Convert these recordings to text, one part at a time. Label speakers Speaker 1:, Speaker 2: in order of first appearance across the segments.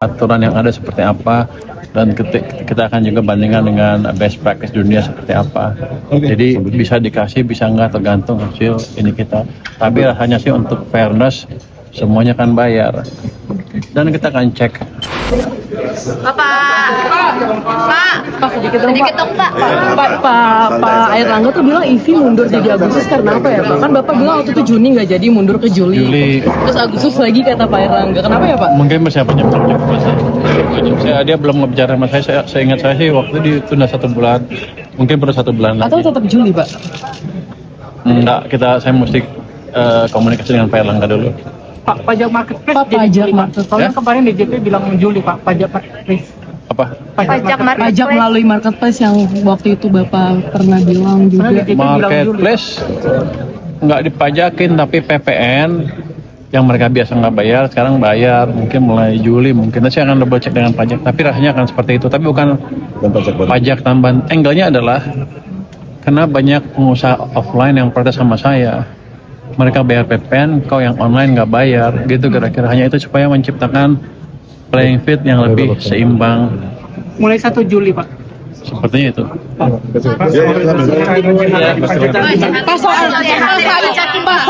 Speaker 1: aturan yang ada seperti apa, dan kita akan juga bandingkan dengan best practice dunia seperti apa. Jadi bisa dikasih, bisa enggak, tergantung hasil ini kita. Tapi rasanya sih untuk fairness semuanya kan bayar, dan kita akan cek.
Speaker 2: Pak, sedikit dong Pak. Pak Airlangga tuh bilang Ivi mundur jadi Agustus karena apa ya Pak? Kan Bapak bilang waktu itu Juni nggak jadi, mundur ke Juli. Terus Agustus lagi kata Pak Airlangga. Kenapa ya Pak?
Speaker 1: Mungkin persiapannya belum cukup. Dia belum ngebicara sama saya ingat saya sih waktu itu ditunda 1 bulan. Mungkin perlu 1 bulan lagi.
Speaker 2: Atau tetap Juli Pak?
Speaker 1: Enggak, saya mesti komunikasi dengan Pak Airlangga dulu.
Speaker 3: Pak, pajak marketplace
Speaker 2: Pak, pajak marketplace.
Speaker 3: Soalnya kemarin DJP bilang Juli Pak, pajak marketplace.
Speaker 1: Apa?
Speaker 2: Pajak melalui marketplace yang waktu itu Bapak pernah bilang juga.
Speaker 1: Marketplace nggak dipajakin, tapi PPN yang mereka biasa nggak bayar sekarang bayar, mungkin mulai Juli. Mungkin saya akan double cek dengan pajak, tapi rasanya akan seperti itu, tapi bukan pajak tambahan. Angle-nya adalah karena banyak pengusaha offline yang protes sama saya, mereka bayar PPN, kau yang online nggak bayar, gitu kira-kira. Hanya itu supaya menciptakan playing field yang lebih seimbang.
Speaker 3: Mulai 1 Juli Pak.
Speaker 1: Sepertinya itu.
Speaker 2: Pak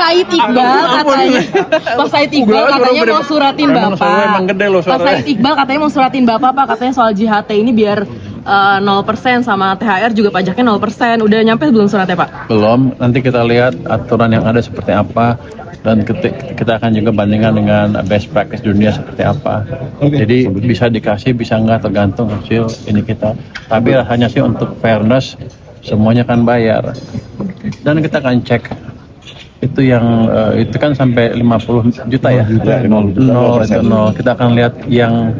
Speaker 2: Said Iqbal katanya mau suratin Bapak. Pak Said Iqbal katanya mau suratin Bapak, Pak, katanya soal JHT ini biar 0% sama THR juga pajaknya 0%. Udah nyampe belum suratnya Pak?
Speaker 1: Belum, nanti kita lihat aturan yang ada seperti apa, dan kita akan juga bandingkan dengan best practice dunia seperti apa. Jadi bisa dikasih, bisa enggak, tergantung hasil ini kita. Tapi rasanya sih untuk fairness semuanya kan bayar, dan kita akan cek. Itu yang itu kan sampai 50 juta ya? Nol. Kita akan lihat yang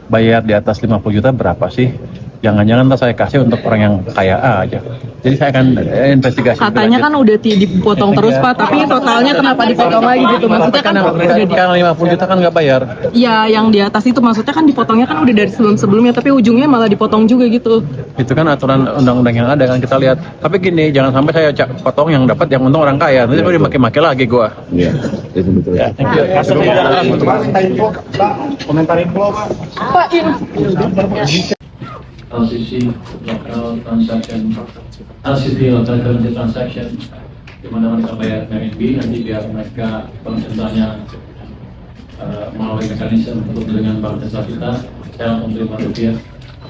Speaker 1: bayar di atas 50 juta berapa sih. Jangan-jangan saya kasih untuk orang yang kaya aja. Jadi saya akan investigasi.
Speaker 2: Katanya kan udah dipotong terus Pak, tapi totalnya kenapa dipotong lagi gitu? Maksudnya kan
Speaker 1: udah 50 juta kan nggak bayar.
Speaker 2: Iya, yang di atas itu maksudnya kan dipotongnya kan udah dari sebelum-sebelumnya, tapi ujungnya malah dipotong juga gitu.
Speaker 1: Itu kan aturan undang-undang yang ada, kan kita lihat. Tapi gini, jangan sampai saya potong yang dapat yang untung orang kaya. Nanti dia maki-maki lagi gua.
Speaker 4: Iya, itu betul.
Speaker 1: Ya, thank you.
Speaker 4: Komentar info
Speaker 2: Pak,
Speaker 1: LCC local transaction, LCC local currency transaction, di mana mereka bayar RMB, nanti biar mereka bank sentralnya melalui mekanisme untuk dengan bank sentral kita, saya langsung terima rupiah.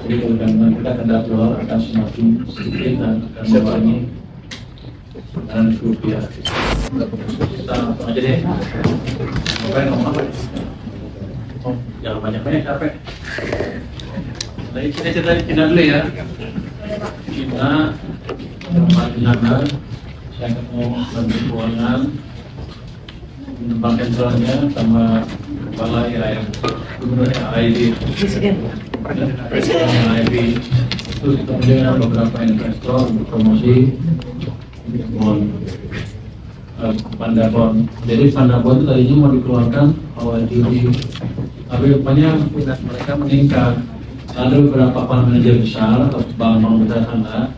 Speaker 1: Jadi kemudian kita hendak dolar akan semakin sedikit dan mengurangi dan rupiah. Kita langsung aja deh. Ngomong apa? Oh, jangan banyak-banyak, capek. Baik, kita cerita dulu ya. Kita Martinana, saya ketemu Menteri Keuangan, bank sentralnya sama kepala IAIB, gubernur AIB, presiden AIB. Terus kemudian beberapa investor untuk promosi bond, Pandabon. Jadi Pandabon itu tadinya mau dikeluarkan awal Juli, tapi rupanya minat mereka meningkat. Ada beberapa fund manager besar atau bank-bank besar sana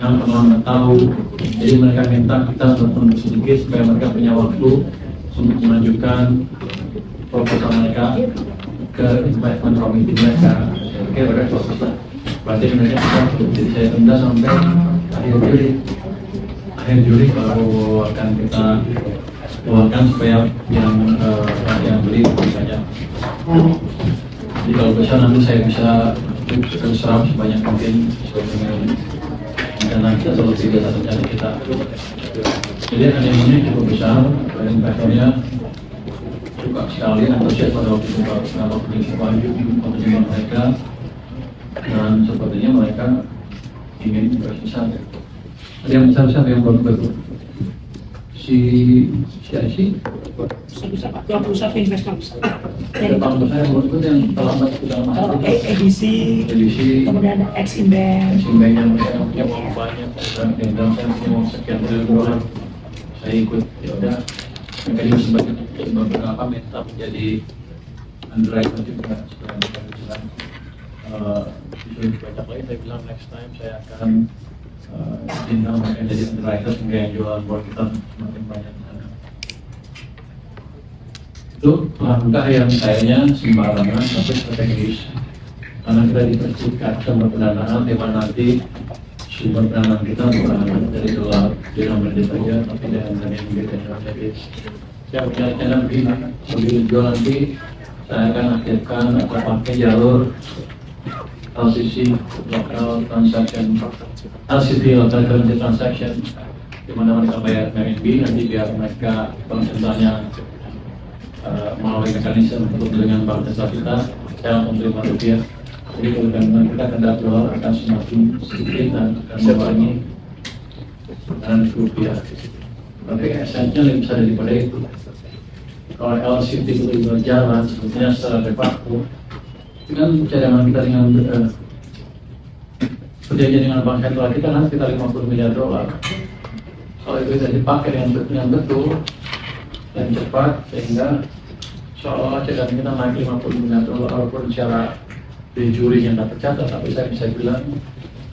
Speaker 1: yang pernah tahu, jadi mereka minta kita untuk mundur sedikit supaya mereka punya waktu untuk mengajukan proposal mereka ke investment committee mereka. Oke, mereka selesai. Berarti mereka jadi saya tunda sampai akhir Juli baru akan kita keluarkan supaya yang beli saja. Jadi kalau besar nanti saya bisa serap sebanyak mungkin sesuai dengan rencana kita, solusi dasar kita. Jadi animenya cukup besar, dan investornya suka sekali antusias pada waktu itu kalau kontribusi mereka, dan sepertinya mereka ingin investasi besar. Ada yang besar-besar yang baru-baru. Si IC
Speaker 3: Bisa Pak, 21 investor besar.
Speaker 1: ada bank besar yang baru yang terlambat sudah masuk.
Speaker 3: EDC, kemudian ada Eximbank.
Speaker 1: Eximbank yang mereka punya uang banyak, dan saya mau sekian triliun dolar. Saya ikut, ya udah. Mereka juga sebagai beberapa minta menjadi underwriter juga supaya mereka bisa disuruh banyak lagi. Saya bilang next time saya akan tinggal mereka jadi underwriter sehingga yang jualan bond kita semakin banyak. Itu langkah yang kayaknya sembarangan tapi strategis, karena kita dipercikan sumber pendanaan di mana nanti sumber pendanaan kita bukan dari dolar denominated saja tapi dari RMB. Jadi saya punya rencana begini, sebelum jual nanti saya akan aktifkan atau pakai jalur LCC, local transaction, LCT, local currency transaction, di mana mereka bayar RMB, nanti biar mereka konsentrasinya melalui mekanisme untuk dengan bank jasa kita, saya menerima rupiah. Jadi kalau kita kendala dolar akan semakin sedikit dan akan mengurangi dengan rupiah. Tapi esensinya lebih besar daripada itu. Kalau LCT itu berjalan, sebetulnya secara de facto dengan cadangan kita dengan perjanjian dengan bank sentral kita kan sekitar 50 miliar dolar. Kalau itu bisa dipakai dengan betul dan cepat, sehingga seolah-olah cadangan kita naik 50 miliar dolar walaupun secara di juri yang tak tercatat, tapi saya bisa bilang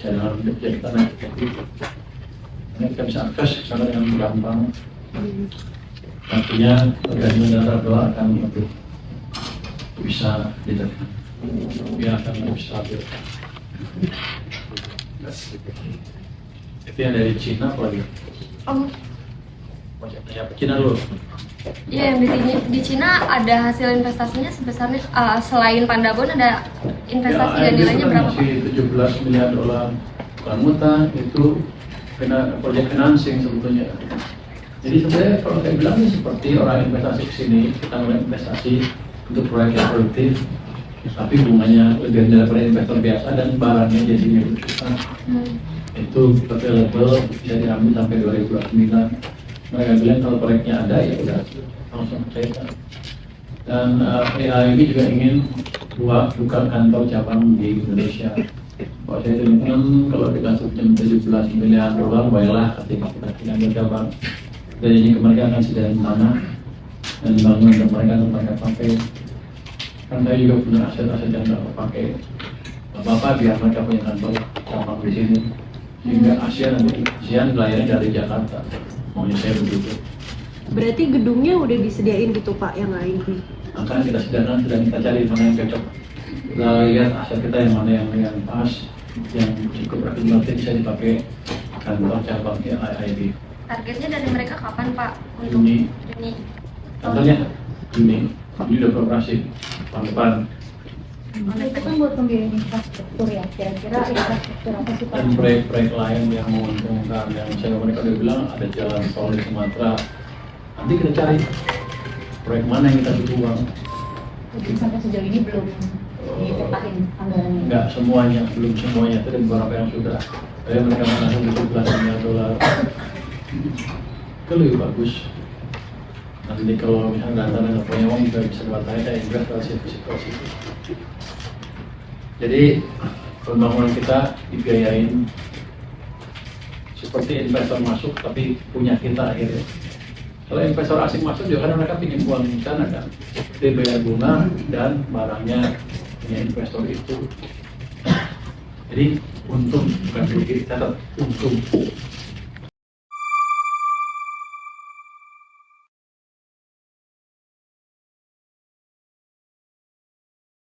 Speaker 1: cadangan kita naik seperti itu. Ini kita bisa akses sama dengan gampang. Nantinya perjanjian antara dolar akan lebih bisa ditekan. Biar akan lebih stabil. Itu yang dari Cina apa lagi? Cina dulu.
Speaker 5: Iya, yang di Cina ada hasil investasinya sebesarnya selain Pandabon ada investasi dan nilainya berapa?
Speaker 1: Masih 17 miliar dolar. Muta itu proyek financing sebetulnya. Jadi sebenarnya kalau saya bilang seperti orang investasi ke sini, kita mulai investasi untuk proyek yang produktif, tapi bunganya lebih daripada investor biasa dan barangnya jadinya besar. Itu available bisa diambil sampai 2029. Mereka bilang kalau proyeknya ada ya udah langsung percaya. Dan AIB juga ingin buka kantor cabang di Indonesia. Kalau saya hitung kalau kita sebutkan 17 miliar dolar, baiklah ketika kita tinggal cabang. Dan ini kemerdekaan akan sediakan tanah dan bangunan untuk mereka pakai. Kan saya juga punya aset-aset yang tidak pakai. Bapak biar mereka punya kantor cabang di sini, sehingga ASEAN melayani dari Jakarta. Maunya saya begitu.
Speaker 6: Berarti gedungnya udah disediain gitu Pak yang lain?
Speaker 1: Akan kita sediakan, sedang kita cari mana yang cocok. Kita lihat aset kita yang mana yang pas, yang cukup representatif bisa dipakai kantor cabang AIB.
Speaker 5: Targetnya dari mereka kapan Pak? Untuk
Speaker 1: Juni. Contohnya Juni udah beroperasi tahun depan.
Speaker 6: Itu kan buat pembiayaan infrastruktur ya, kira-kira infrastruktur apa sih Pak?
Speaker 1: Dan proyek-proyek lain yang menguntungkan, yang saya mereka udah bilang ada jalan tol di Sumatera. Nanti kita cari proyek mana yang kita butuh uang.
Speaker 6: Jadi sampai sejauh ini belum dipetahin anggarannya?
Speaker 1: Enggak semuanya, belum semuanya, itu ada beberapa yang sudah. Tapi mereka menanggung 17 miliar dolar. Itu lebih bagus. Nanti kalau misalnya nggak punya uang juga bisa dibatasi dan investasi situ. Jadi pembangunan kita dibiayain seperti investor masuk tapi punya kita akhirnya. Kalau investor asing masuk juga karena mereka ingin uang di sana kan, dia bayar bunga dan barangnya punya investor itu. Jadi untung bukan rugi, tetap untung.